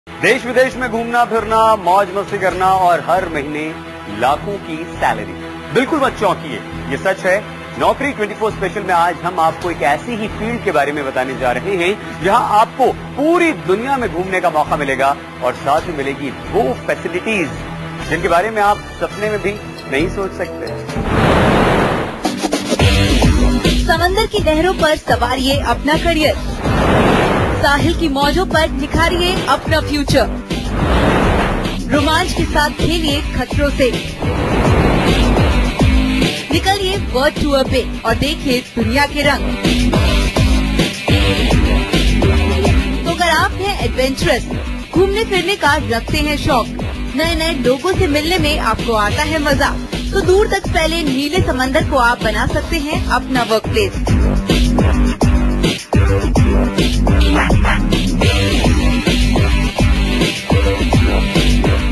देश विदेश में घूमना फिरना, मौज मस्ती करना और हर महीने लाखों की सैलरी। बिल्कुल मत चौंकिए, ये सच है। नौकरी 24 स्पेशल में आज हम आपको एक ऐसी ही फील्ड के बारे में बताने जा रहे हैं जहां आपको पूरी दुनिया में घूमने का मौका मिलेगा और साथ में मिलेगी वो फैसिलिटीज जिनके बारे में आप सपने में भी नहीं सोच सकते। समंदर की लहरों पर सवारिए अपना करियर, साहिल की मौजों पर निखारिए अपना फ्यूचर, रोमांच के साथ खेलिए खतरों से, निकलिए वर्ल्ड टूर पे और देखिए दुनिया के रंग। तो अगर आप हैं एडवेंचरस, घूमने फिरने का रखते हैं शौक, नए नए लोगों से मिलने में आपको आता है मजा, तो दूर तक फैले नीले समंदर को आप बना सकते हैं अपना वर्क प्लेस।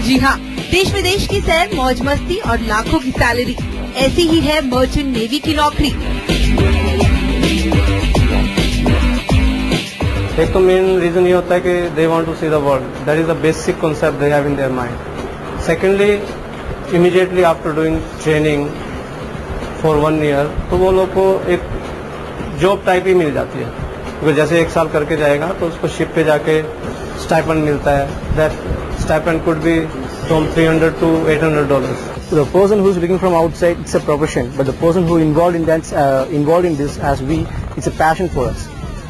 जी हाँ, देश विदेश की सैर, मौज मस्ती और लाखों की सैलरी, ऐसी ही है मर्चेंट नेवी की नौकरी। एक तो मेन रीजन ये होता है कि they want to see the world, that is the basic concept they have in their mind. Secondly, immediately after doing training for 1 year, तो वो लोग को एक जॉब टाइप ही मिल जाती है, क्योंकि जैसे 1 साल करके जाएगा तो उसको शिप पे जाके स्टाइपेंड मिलता है। That stipend could be from $300 to $800. The person who is looking from outside, it's a profession, but the person who involved in this as we, it's a passion for us,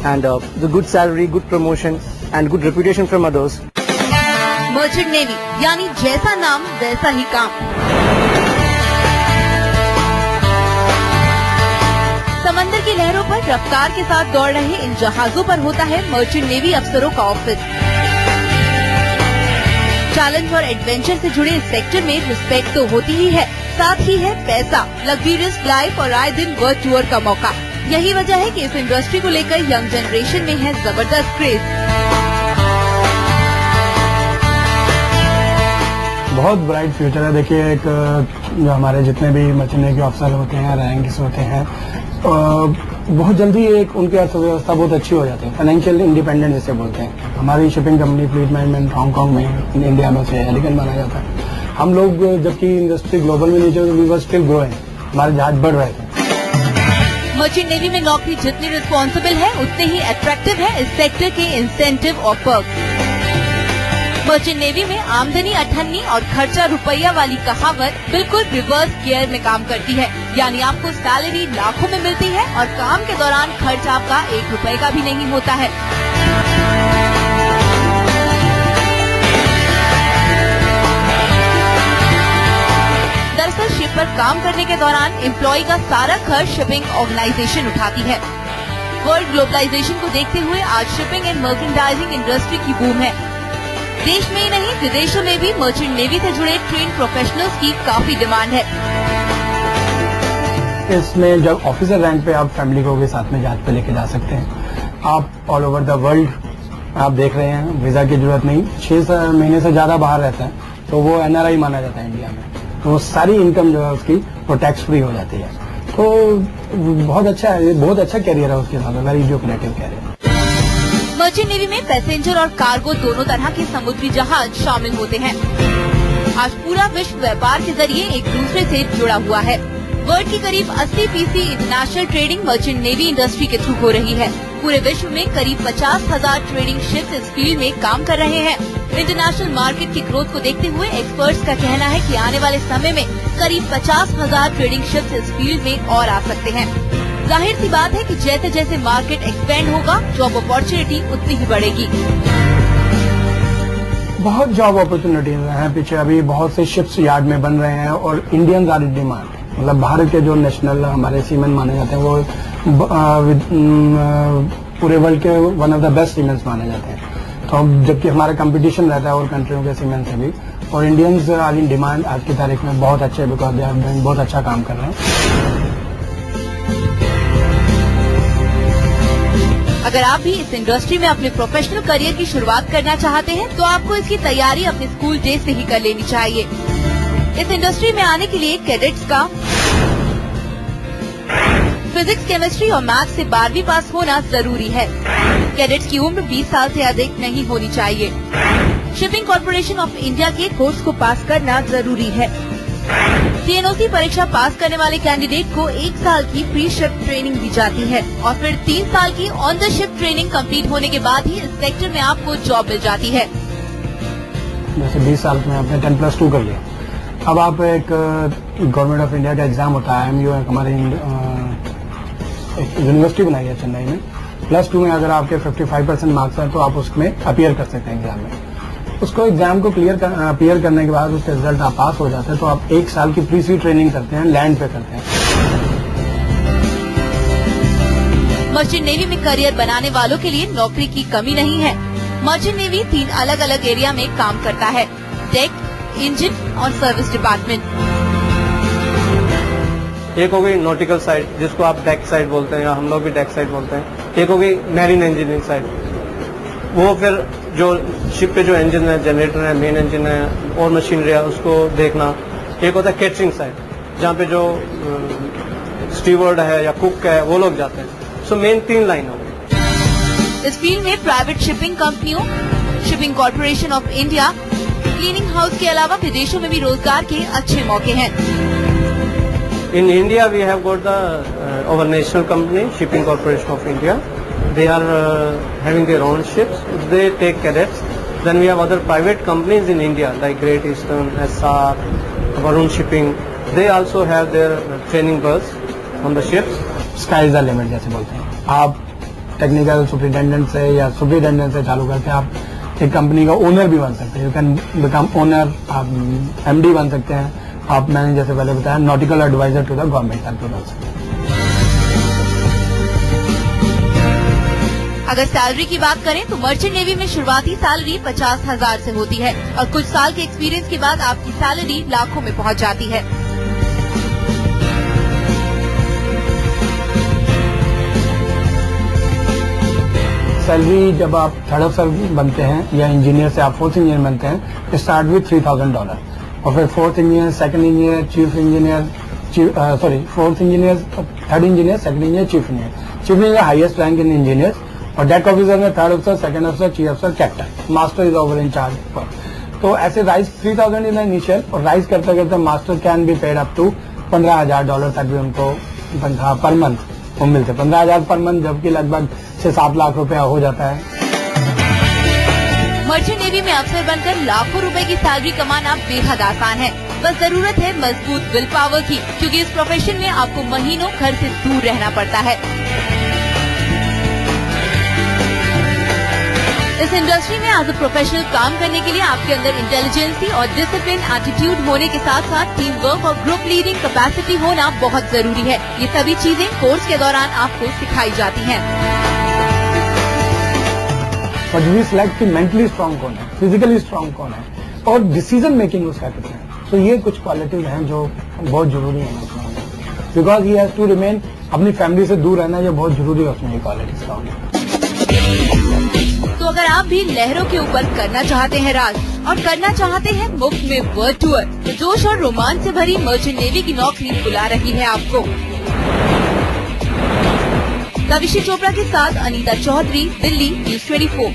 and the good salary, good promotion, and good reputation from others. Merchant navy यानी जैसा नाम वैसा ही काम। समंदर की लहरों पर रफ्तार के साथ दौड़ रहे इन जहाजों पर होता है मर्चेंट नेवी अफसरों का ऑफिस। चैलेंज और एडवेंचर से जुड़े इस सेक्टर में रिस्पेक्ट तो होती ही है, साथ ही है पैसा, लग्जरियस लाइफ और आए दिन वर्ल्ड टूर का मौका। यही वजह है कि इस इंडस्ट्री को लेकर यंग जनरेशन में है जबरदस्त क्रेज। बहुत ब्राइट फ्यूचर है। देखिए, एक जो हमारे जितने भी मर्चेंट नेवी के ऑफिसर होते हैं, रैंक्स होते हैं, बहुत जल्दी एक उनकी अर्थव्यवस्था बहुत अच्छी हो जाती है, फाइनेंशियल इंडिपेंडेंट जिसे बोलते हैं। हमारी shipping company fleet management Hong Kong में, इंडिया में से एलिगेंट माना जाता है। हम लोग जबकि इंडस्ट्री ग्लोबल में नीचे, वी वर स्टिल ग्रोइंग, हमारे जहाज बढ़ रहे थे। मर्चेंट नेवी में नौकरी जितनी रिस्पॉन्सिबल है उतने ही अट्रैक्टिव है इस सेक्टर के इंसेंटिव और पर्क्स। मर्चेंट नेवी में आमदनी 98 और खर्चा रुपया वाली कहावत बिल्कुल रिवर्स गियर में काम करती है, यानी आपको सैलरी लाखों में मिलती है और काम के दौरान खर्च आपका 1 रुपए का भी नहीं होता है। दरअसल शिप पर काम करने के दौरान एम्प्लॉय का सारा खर्च शिपिंग ऑर्गेनाइजेशन उठाती है। वर्ल्ड ग्लोबलाइजेशन को देखते हुए आज शिपिंग एंड मर्चेंडाइजिंग इंडस्ट्री की बूम है। देश में ही नहीं, विदेशों में भी मर्चेंट नेवी से जुड़े ट्रेन प्रोफेशनल्स की काफी डिमांड है। इसमें जब ऑफिसर रैंक पे आप फैमिली को भी साथ में जहाज पे लेके जा सकते हैं। आप ऑल ओवर द वर्ल्ड आप देख रहे हैं, वीजा की जरूरत नहीं, 6 महीने से ज्यादा बाहर रहता है तो वो NRI माना जाता है इंडिया में, तो वो सारी इनकम जो है उसकी वो टैक्स फ्री हो जाती है। तो बहुत अच्छा है, ये बहुत अच्छा कैरियर है उसके साथ, very lucrative career. Merchant navy में पैसेंजर और कार्गो दोनों तरह के समुद्री जहाज शामिल होते हैं। आज पूरा विश्व व्यापार के जरिए एक दूसरे से जुड़ा हुआ है। वर्ल्ड की करीब 80% international trading merchant navy industry के थ्रू हो रही है। पूरे विश्व में करीब 50,000 ट्रेडिंग शिप्स इस फील्ड में काम कर रहे हैं। इंटरनेशनल मार्केट की ग्रोथ को देखते हुए एक्सपर्ट्स का कहना है कि आने वाले समय में करीब 50,000 ट्रेडिंग शिप्स इस फील्ड में और आ सकते हैं। जाहिर सी बात है कि जैसे जैसे मार्केट एक्सपेंड होगा, जॉब अपॉर्चुनिटी उतनी ही बढ़ेगी। बहुत जॉब अपॉर्चुनिटीज हैं पीछे, अभी बहुत से शिप्स यार्ड में बन रहे हैं और इंडियन आर इन डिमांड। मतलब भारत के जो नेशनल हमारे सीमेन माने जाते हैं वो पूरे वर्ल्ड के one of the best siemens माने जाते हैं। तो जबकि हमारा कंपटीशन रहता है और कंट्रियों के सीमेंट से भी, और इंडियंस आर इन डिमांड आज की तारीख में बहुत अच्छे, बिकॉज दे आर डूइंग बहुत अच्छा काम कर रहे हैं। अगर आप भी इस इंडस्ट्री में अपने प्रोफेशनल करियर की शुरुआत करना चाहते हैं तो आपको इसकी तैयारी अपने स्कूल डेज से ही कर लेनी चाहिए। इस इंडस्ट्री में आने के लिए कैडेट्स का फिजिक्स, केमिस्ट्री और मैथ्स से 12वीं पास होना जरूरी है। कैडेट्स की उम्र 20 साल से अधिक नहीं होनी चाहिए। शिपिंग कॉर्पोरेशन ऑफ इंडिया के कोर्स को पास करना जरूरी है। CNOC परीक्षा पास करने वाले कैंडिडेट को 1 साल की प्री शिप ट्रेनिंग दी जाती है और फिर 3 साल की on the ship training complete होने के बाद ही इस सेक्टर में आपको जॉब मिल जाती है। जैसे 20 साल में आपने 10+2 कर लिया, अब आप एक गवर्नमेंट ऑफ इंडिया का एग्जाम होता है, IMU हमारे एक यूनिवर्सिटी बनाई है चेन्नई में, +2 में अगर आपके 55% मार्क्स हैं तो आप उसमें अपीयर कर सकते हैं एग्जाम में। उसको एग्जाम को अपीयर करने के बाद उसके रिजल्ट आप पास हो जाते हैं तो आप 1 साल की प्री सी ट्रेनिंग करते हैं, लैंड पे करते हैं। मर्चेंट नेवी में करियर बनाने वालों के लिए नौकरी की कमी नहीं है। मर्चेंट नेवी 3 अलग अलग एरिया में काम करता है, डेक, इंजन और सर्विस डिपार्टमेंट। एक हो गई नॉटिकल साइड, जिसको आप डेक साइड बोलते हैं या हम लोग भी डेक साइड बोलते हैं। एक हो गई मैरीन इंजीनियरिंग साइड, वो फिर जो शिप पे जो इंजन है, जनरेटर है, मेन इंजन है और मशीनरी है उसको देखना। एक होता है कैटरिंग साइड, जहाँ पे जो स्टीवर्ड है या कुक है वो लोग जाते हैं। सो मेन 3 लाइन हो गई। इस फील्ड में प्राइवेट शिपिंग कंपनियों, shipping corporation of India, cleaning house के अलावा विदेशों में भी रोजगार के अच्छे मौके हैं। In India, we have got the our national company, Shipping Corporation of India. They are having their own ships. They take cadets. Then we have other private companies in India like Great Eastern, SR, Varun Shipping. They also have their training berths on the ships. Sky is the limit जैसे बोलते हैं। आप technical superintendent से या superintendent से चालू करके आप एक कंपनी का ओनर भी बन सकते हैं। यू कैन बिकम ओनर, आप MD बन सकते हैं। आप, मैंने जैसे पहले बताया, nautical advisor to the government तक बन सकते हैं। अगर सैलरी की बात करें तो मर्चेंट नेवी में शुरुआती सैलरी 50,000 से होती है और कुछ साल के एक्सपीरियंस के बाद आपकी सैलरी लाखों में पहुंच जाती है। सैलरी जब आप 3rd अफसर बनते हैं या इंजीनियर से आप 4th इंजीनियर बनते हैं, स्टार्ट विथ $3,000 और फिर 4th engineer, 2nd engineer, chief engineer, 4th engineer, 3rd engineer, 2nd engineer, chief engineer highest rank in engineer, और डेक ऑफिसर में 3rd अफसर, 2nd अफसर, चीफ अफसर, captain, master is over in charge पर। तो ऐसे राइज 3,000 इन इनिशियल, और राइज करते करते master can be paid up to $15,000 तक भी उनको तनख्वाह पर मंथ वो मिलते। 15,000 पर मंथ, जबकि लगभग 6-7 लाख रुपया हो जाता है। मर्चेंट नेवी में अफसर बनकर लाखों रुपए की सैलरी कमाना बेहद आसान है। बस जरूरत है मजबूत विल पावर की, क्योंकि इस प्रोफेशन में आपको महीनों घर से दूर रहना पड़ता है। इस इंडस्ट्री में एज ए प्रोफेशनल काम करने के लिए आपके अंदर इंटेलिजेंसी और डिसिप्लिन एटीट्यूड होने के साथ साथ टीम वर्क और ग्रुप लीडिंग कैपेसिटी होना बहुत जरूरी है। ये सभी चीजें कोर्स के दौरान आपको सिखाई जाती हैं। और वी सिलेक्ट कि मेंटली स्ट्रांग कौन है, फिजिकली स्ट्रांग कौन है, और डिसीजन मेकिंग उसका कितना है। तो ये कुछ क्वालिटीज हैं जो बहुत जरूरी है, because he has to remain, अपनी फैमिली से दूर रहना ये बहुत जरूरी है उसमें, ये क्वालिटीज का होना। तो अगर आप भी लहरों के ऊपर करना चाहते हैं राज और करना चाहते हैं मुफ्त में वर्ल्ड टूर, तो जोश और रोमांच से भरी मर्चेंट नेवी की नौकरी बुला रही है आपको। कविशी चोपड़ा के साथ अनीता चौधरी, दिल्ली, News 24।